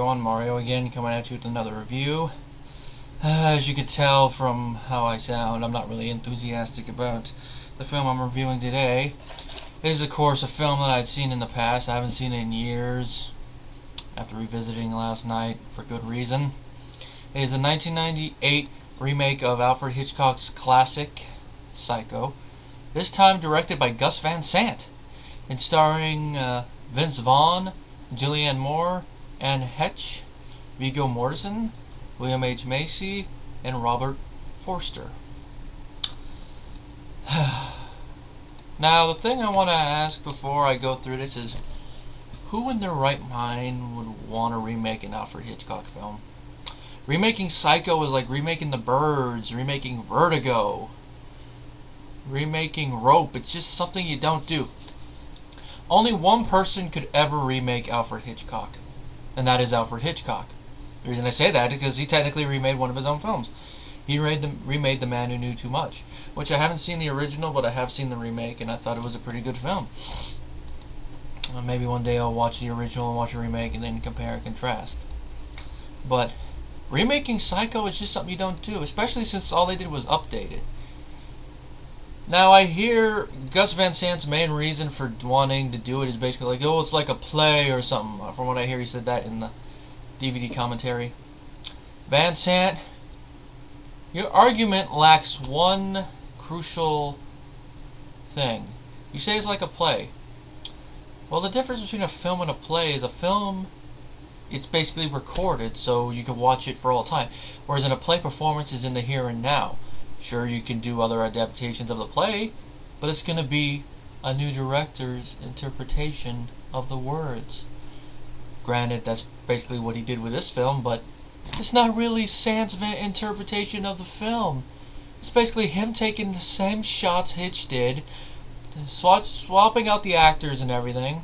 everyone, Mario again, coming at you with another review. As you can tell from how I sound, I'm not really enthusiastic about the film I'm reviewing today. It is, of course, a film that I'd seen in the past. I haven't seen it in years, after revisiting last night, for good reason. It is a 1998 remake of Alfred Hitchcock's classic, Psycho, this time directed by Gus Van Sant, and starring Vince Vaughn, Julianne Moore, Anne Heche, Viggo Mortensen, William H. Macy, and Robert Forster. Now, the thing I want to ask before I go through this is, who in their right mind would want to remake an Alfred Hitchcock film? Remaking Psycho is like remaking The Birds, remaking Vertigo, remaking Rope. It's just something you don't do. Only one person could ever remake Alfred Hitchcock, and that is Alfred Hitchcock. The reason I say that is because he technically remade one of his own films. He remade The Man Who Knew Too Much, which I haven't seen the original, but I have seen the remake, and I thought it was a pretty good film. Maybe one day I'll watch the original and watch the remake and then compare and contrast. But remaking Psycho is just something you don't do, especially since all they did was update it. Now, I hear Gus Van Sant's main reason for wanting to do it is basically like, oh, it's like a play or something. From what I hear, he said that in the DVD commentary. Van Sant, your argument lacks one crucial thing. You say it's like a play. Well, the difference between a film and a play is a film, it's basically recorded so you can watch it for all time. Whereas in a play, performance is in the here and now. Sure, you can do other adaptations of the play, but it's going to be a new director's interpretation of the words. Granted, that's basically what he did with this film, but it's not really Sant's interpretation of the film. It's basically him taking the same shots Hitch did, swapping out the actors and everything,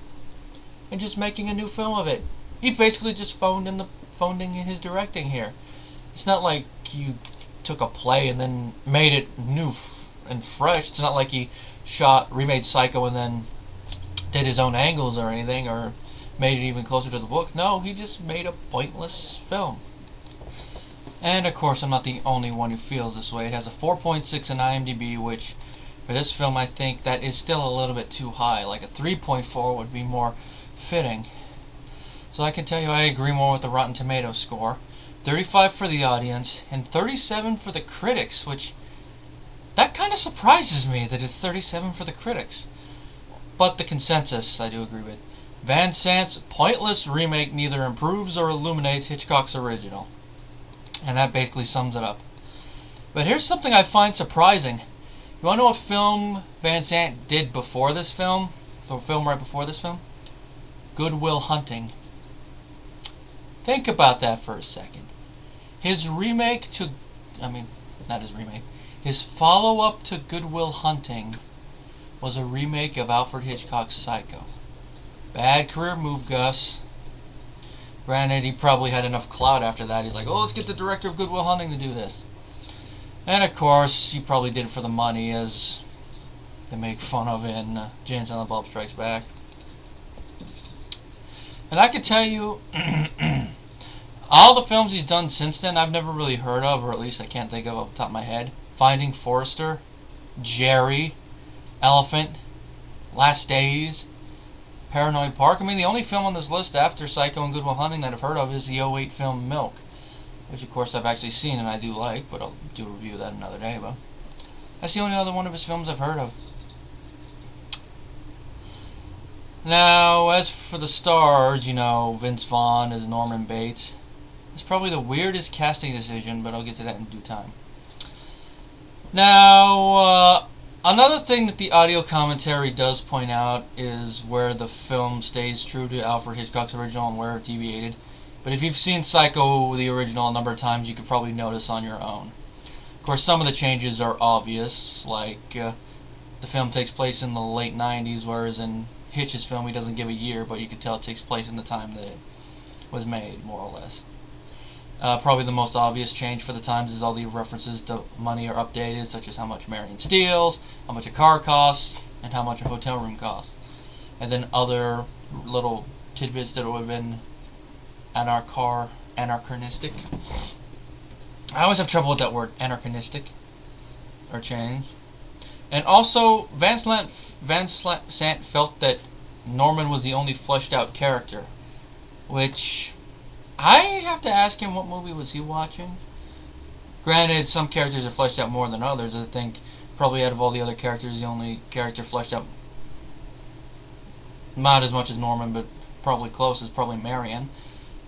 and just making a new film of it. He basically just phoned in his directing here. It's not like you took a play and then made it new and fresh. It's not like he remade Psycho and then did his own angles or anything, or made it even closer to the book. No, he just made a pointless film. And of course, I'm not the only one who feels this way. It has a 4.6 on IMDb, which for this film I think that is still a little bit too high. Like a 3.4 would be more fitting. So I can tell you I agree more with the Rotten Tomatoes score. 35 for the audience, and 37 for the critics, which, that kind of surprises me that it's 37 for the critics. But the consensus, I do agree with. Van Sant's pointless remake neither improves or illuminates Hitchcock's original. And that basically sums it up. But here's something I find surprising. You want to know what film Van Sant did before this film? The film right before this film? Good Will Hunting. Think about that for a second. His remake to, not his remake, his follow-up to Good Will Hunting was a remake of Alfred Hitchcock's Psycho. Bad career move, Gus. Granted, he probably had enough clout after that. He's like, oh, let's get the director of Good Will Hunting to do this. And of course, he probably did it for the money, as they make fun of in Jay and Silent Bob Strikes Back. And I can tell you, all the films he's done since then I've never really heard of, or at least I can't think of off the top of my head. Finding Forrester, Jerry, Elephant, Last Days, Paranoid Park. The only film on this list after Psycho and Good Will Hunting that I've heard of is the '08 film Milk, which of course I've actually seen and I do like, but I'll do a review of that another day. But that's the only other one of his films I've heard of. Now, as for the stars, Vince Vaughn as Norman Bates. It's probably the weirdest casting decision, but I'll get to that in due time. Now, another thing that the audio commentary does point out is where the film stays true to Alfred Hitchcock's original and where it deviated. But if you've seen Psycho, the original, a number of times, you could probably notice on your own. Of course, some of the changes are obvious, like the film takes place in the late 90s, whereas in Hitch's film he doesn't give a year, but you can tell it takes place in the time that it was made, more or less. Probably the most obvious change for the times is all the references to money are updated, such as how much Marion steals, how much a car costs, and how much a hotel room costs. And then other little tidbits that would have been anachronistic. I always have trouble with that word, anachronistic, or change. And also, Van Sant felt that Norman was the only fleshed out character, which I have to ask him, what movie was he watching? Granted, some characters are fleshed out more than others. I think probably out of all the other characters, the only character fleshed out not as much as Norman, but probably close, is probably Marion.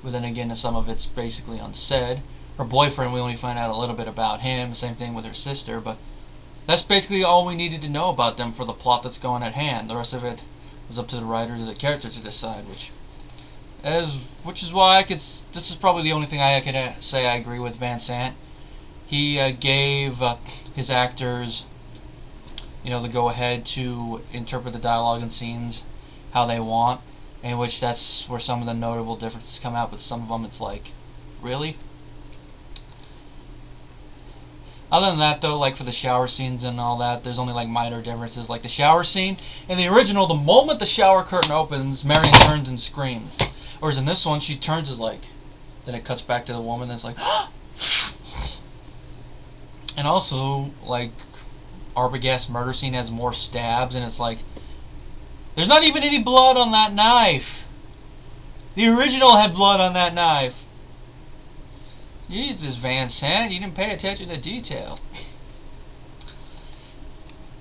But then again, some of it's basically unsaid. Her boyfriend, we only find out a little bit about him. Same thing with her sister, but that's basically all we needed to know about them for the plot that's going at hand. The rest of it was up to the writers or the characters to decide, which is why this is probably the only thing I could say I agree with Van Sant. He gave his actors, the go-ahead to interpret the dialogue and scenes how they want, in which that's where some of the notable differences come out, but some of them it's like, really? Other than that, though, like for the shower scenes and all that, there's only like minor differences. Like the shower scene, in the original, the moment the shower curtain opens, Marion turns and screams. Whereas in this one, she turns as like, then it cuts back to the woman and it's like, and also, like, Arbogast's murder scene has more stabs, and it's like, there's not even any blood on that knife. The original had blood on that knife. Jesus, Van Sant, you didn't pay attention to detail.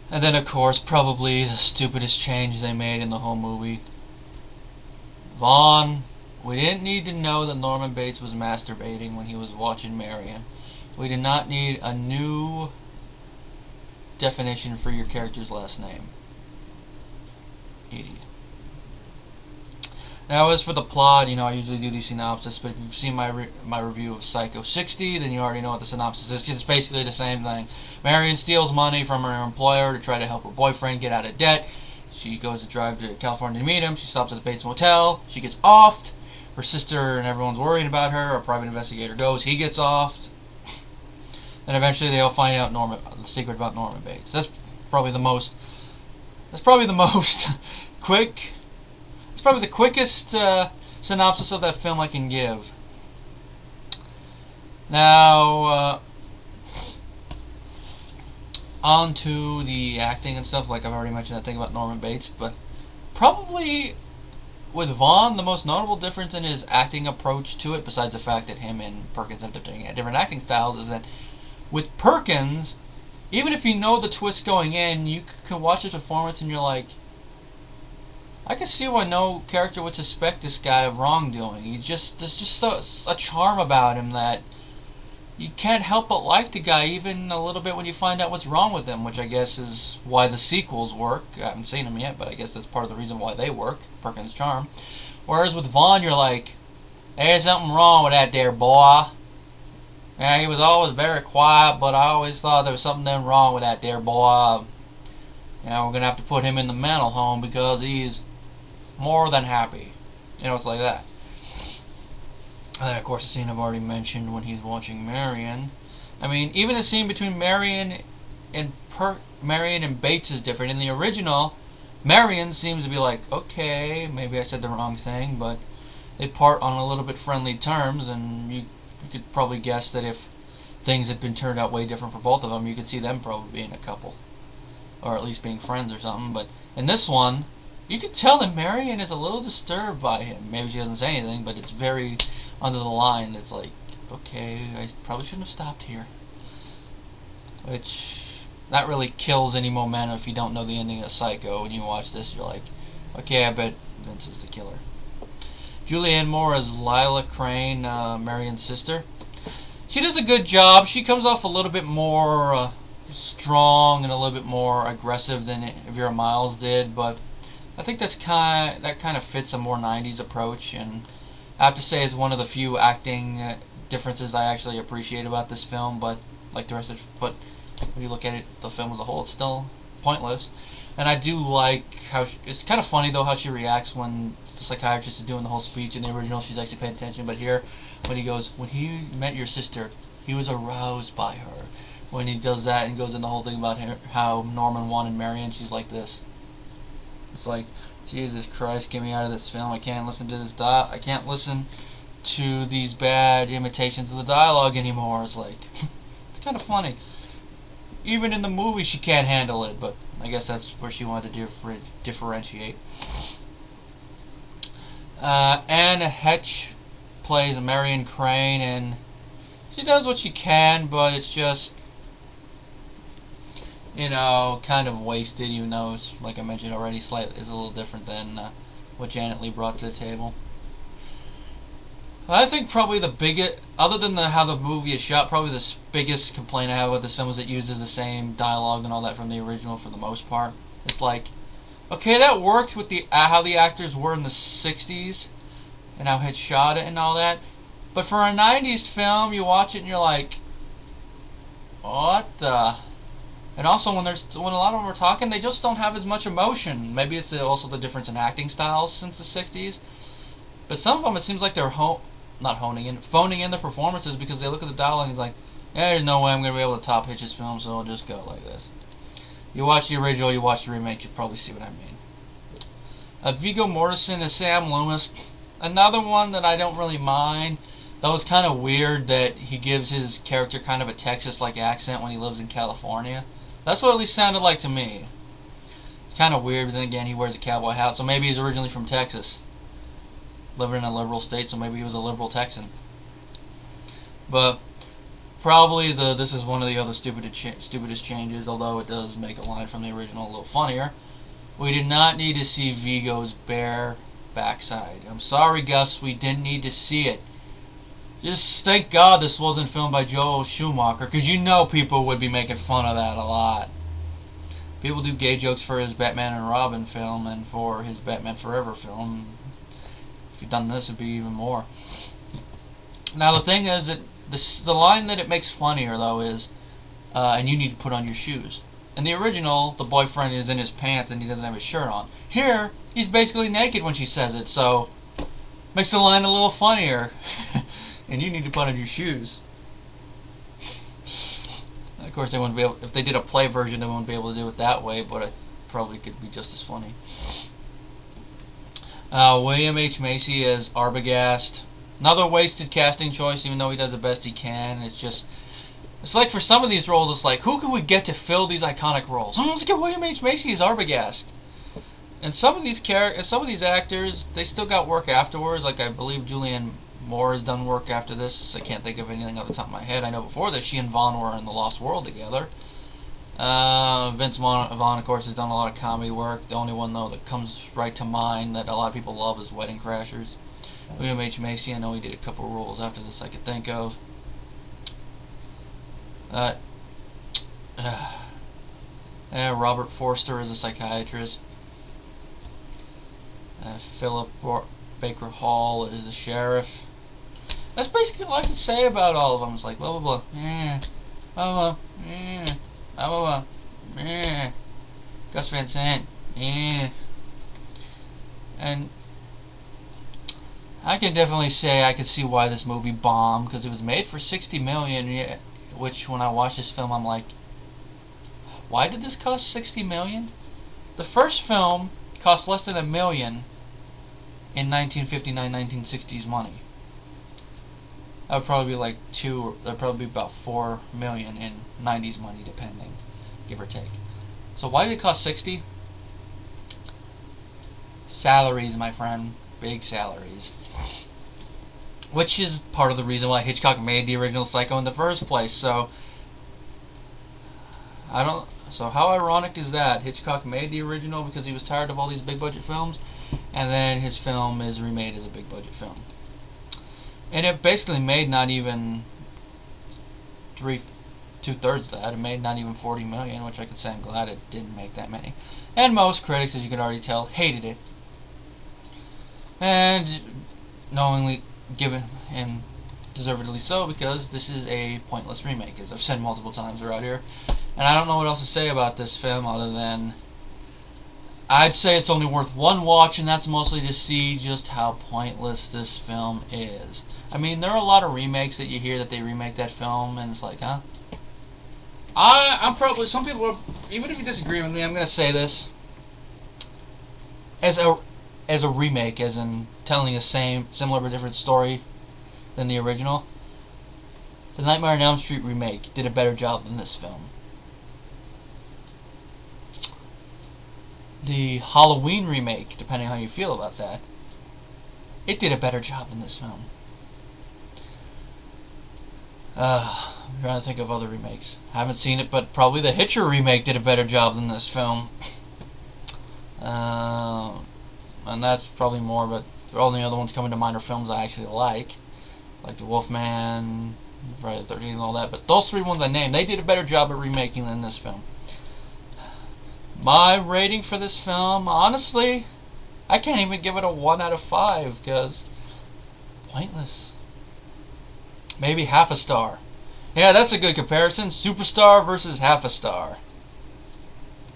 And then, of course, probably the stupidest change they made in the whole movie. Vaughn, we didn't need to know that Norman Bates was masturbating when he was watching Marion. We did not need a new definition for your character's last name. Idiot. Now, as for the plot, I usually do the synopsis, but if you've seen my review of Psycho 60, then you already know what the synopsis is. It's basically the same thing. Marion steals money from her employer to try to help her boyfriend get out of debt. She goes to drive to California to meet him. She stops at the Bates Motel. She gets offed. Her sister and everyone's worried about her. A private investigator goes. He gets offed. And eventually they'll find out the secret about Norman Bates. That's probably the most quick. It's probably the quickest synopsis of that film I can give. Now, on to the acting and stuff. Like I've already mentioned that thing about Norman Bates, but probably with Vaughn, the most notable difference in his acting approach to it, besides the fact that him and Perkins have different acting styles, is that with Perkins, even if you know the twist going in, you can watch his performance and you're like, I can see why no character would suspect this guy of wrongdoing. There's just a charm about him that you can't help but like the guy, even a little bit when you find out what's wrong with him, which I guess is why the sequels work. I haven't seen them yet, but I guess that's part of the reason why they work, Perkins' charm. Whereas with Vaughn, you're like, there's something wrong with that there boy. Yeah, he was always very quiet, but I always thought there was something wrong with that there boy. We're going to have to put him in the mental home because he's more than happy. It's like that. And then, of course, the scene I've already mentioned when he's watching Marion. I mean, even the scene between Marion and Bates is different. In the original, Marion seems to be like, okay, maybe I said the wrong thing, but they part on a little bit friendly terms, and you could probably guess that if things had been turned out way different for both of them, you could see them probably being a couple, or at least being friends or something. But in this one, you could tell that Marion is a little disturbed by him. Maybe she doesn't say anything, but it's very under the line. It's like, okay, I probably shouldn't have stopped here. Which, that really kills any momentum if you don't know the ending of Psycho. When you watch this, you're like, okay, I bet Vince is the killer. Julianne Moore as Lila Crane, Marion's sister. She does a good job. She comes off a little bit more strong and a little bit more aggressive than Vera Miles did, but I think that kind of fits a more 90s approach, and I have to say it's one of the few acting differences I actually appreciate about this film. But like the rest of it, but when you look at it, the film as a whole, it's still pointless. And I do like how it's kind of funny though how she reacts when the psychiatrist is doing the whole speech. In the original, she's actually paying attention, but here, when he goes, when he met your sister, he was aroused by her. When he does that and goes into the whole thing about how Norman wanted Marion, she's like this. It's like, Jesus Christ, get me out of this film. I can't listen to this I can't listen to these bad imitations of the dialogue anymore. It's like, it's kind of funny. Even in the movie she can't handle it, but I guess that's where she wanted to differentiate. Anne Heche plays Marion Crane, and she does what she can, but it's just, kind of wasted, even though it's, like I mentioned already, slightly is a little different than what Janet Leigh brought to the table. I think probably the biggest, other than how the movie is shot, probably the biggest complaint I have about this film is it uses the same dialogue and all that from the original for the most part. It's like, okay, that worked with the how the actors were in the 60s and how Hitch shot it and all that, but for a 90s film, you watch it and you're like, what the... And also, when a lot of them are talking, they just don't have as much emotion. Maybe it's also the difference in acting styles since the 60s. But some of them, it seems like they're phoning in the performances, because they look at the dialogue and it's like, yeah, there's no way I'm going to be able to top Hitch's film, so I'll just go like this. You watch the original, you watch the remake, you'll probably see what I mean. Viggo Mortensen as Sam Loomis. Another one that I don't really mind. Though it's kind of weird that he gives his character kind of a Texas-like accent when he lives in California. That's what at least sounded like to me. It's kind of weird, but then again, he wears a cowboy hat, so maybe he's originally from Texas. Living in a liberal state, so maybe he was a liberal Texan. But probably this is one of the other stupidest changes, although it does make a line from the original a little funnier. We did not need to see Viggo's bare backside. I'm sorry, Gus, we didn't need to see it. Just thank God this wasn't filmed by Joel Schumacher, because people would be making fun of that a lot. People do gay jokes for his Batman and Robin film and for his Batman Forever film. If you'd done this, it'd be even more. Now the thing is that the line that it makes funnier, though, is, and you need to put on your shoes. In the original, the boyfriend is in his pants and he doesn't have his shirt on. Here, he's basically naked when she says it, so makes the line a little funnier. And you need to put on your shoes. Of course, they wouldn't be able. If they did a play version, they wouldn't be able to do it that way. But it probably could be just as funny. William H. Macy as Arbogast. Another wasted casting choice, even though he does the best he can. It's like for some of these roles, it's like, who can we get to fill these iconic roles? Let's get William H. Macy as Arbogast. And some of these actors, they still got work afterwards. Like I believe Julianne Moore has done work after this. I can't think of anything off the top of my head. I know before this, she and Vaughn were in The Lost World together. Vince Vaughn, of course, has done a lot of comedy work. The only one, though, that comes right to mind that a lot of people love is Wedding Crashers. William H. Macy, I know he did a couple of roles after this I could think of. Robert Forster as a psychiatrist. Philip Baker Hall is the sheriff. That's basically all I can say about all of them. It's like blah blah blah. Blah blah blah. Gus Van Sant. And I can definitely say I could see why this movie bombed, because it was made for $60 million. Which when I watch this film, I'm like, why did this cost $60 million? The first film cost less than $1 million in 1959, 1960s money. That would probably be like that'd probably be about $4 million in 90s money, depending, give or take. So why did it cost 60? Salaries, my friend, big salaries. Which is part of the reason why Hitchcock made the original Psycho in the first place. So how ironic is that? Hitchcock made the original because he was tired of all these big budget films, and then his film is remade as a big budget film. And it basically made not even two-thirds of that. It made not even $40 million, which I could say I'm glad it didn't make that many. And most critics, as you can already tell, hated it. And knowingly given, and deservedly so, because this is a pointless remake, as I've said multiple times around here. And I don't know what else to say about this film other than I'd say it's only worth one watch, and that's mostly to see just how pointless this film is. I mean, there are a lot of remakes that you hear that they remake that film, and it's like, huh? I'm probably, some people are, even if you disagree with me, I'm going to say this. As a remake, as in telling a similar but different story, than the original. The Nightmare on Elm Street remake did a better job than this film. The Halloween remake, depending on how you feel about that, it did a better job than this film. I'm trying to think of other remakes. I haven't seen it, but probably the Hitcher remake did a better job than this film. And that's probably more, but the only other ones coming to mind are films I actually like The Wolfman, Friday the 13th, and all that. But those three ones I named, they did a better job at remaking than this film. My rating for this film, honestly, I can't even give it a 1 out of 5 because pointless. Maybe half a star. Yeah, that's a good comparison. Superstar versus half a star.